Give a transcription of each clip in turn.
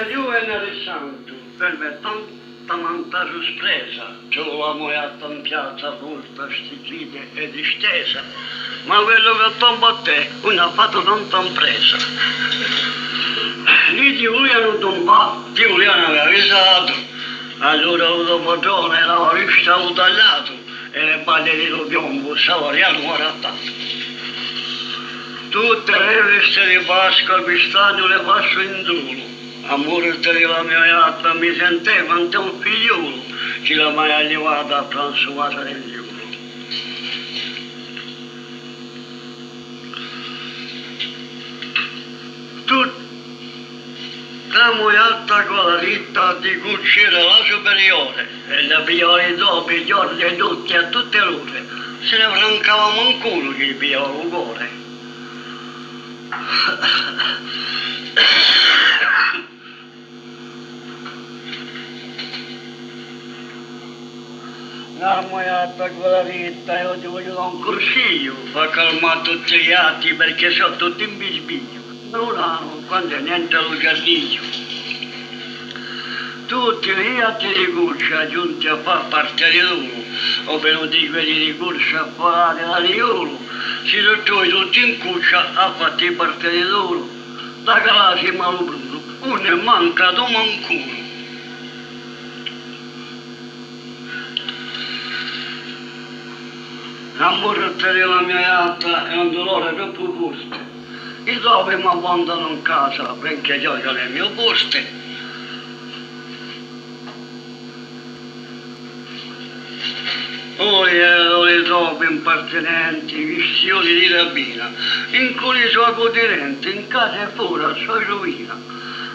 di Venere Santo, per me tanta sorpresa, troviamo in piazza molta stichite e distesa, ma quello che tomba a te, non ha fatto tanta impresa. Lì Giuliano tombato, Giuliano aveva avvisato, allora il padrone era stato tagliato e le balle di piombo Savariano guardato. Tutte le feste di Pasqua, quest'anno le passo in duro. A morte della mia gatta mi sentevo quanto un figliolo, ci l'ha mai arrivata a transformata nel giuro. La mia gatta con la vita di cucire la superiore e le pigliare dopo i giorni e tutti a tutte le ore. Se ne francavamo un culo che pigliava un cuore. La mia quella vita io ti voglio dare un consiglio per calmare tutti gli atti perché sono tutti in bisbiglio. Ora quando è niente lo giardino. Tutti gli atti di cuccia giunti a far parte di loro, o venuti quelli di cuccia a fare da riolo, si ritrovano tutti in cuccia a fare parte di loro. Da calasi malo bruno, uno è mancato mancuno. La morte della mia gatta è un dolore troppo forte. I topi mi abbandonano in casa perché gioca le mie poste. Poi erano i topi impartenenti, vizioni di rapina, in cui i suoi continenti, in casa e fuori, a sua rovina.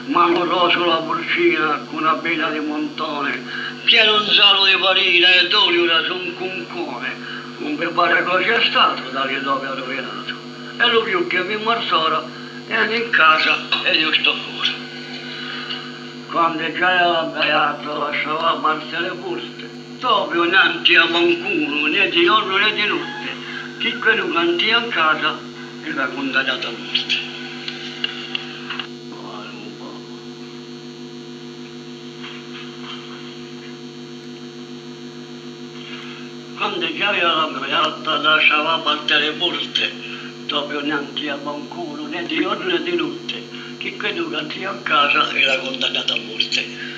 Mano rosa la porcina con una bella di montone, pieno un salo di farina e d'olio da su un cuncone. Non mi pare cosa è stato dalle dove ha rovinato. E lo più che mi morsora è in casa e io sto fuori. Quando già era beato lasciava parte le buste, proprio neanche a mancuno, né di giorno né di notte, chi quello cantia in casa e l'ha condannato a morte. Quando già era la beata lasciava parte le buste, proprio neanche a mancuno, né di giorno né di notte, chi quello cantia in casa e l'ha condannato a morte.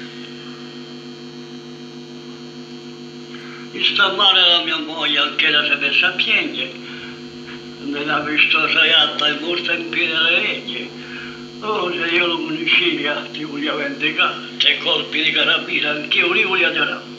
Mi sta male la mia moglie, anche la si è messa a piangere, nella vistosa gatta è morta in piena le legge. Oh, se io lo conoscevo, ti voglio vendicare, 3 colpi di carabina, anch'io li voglio dare.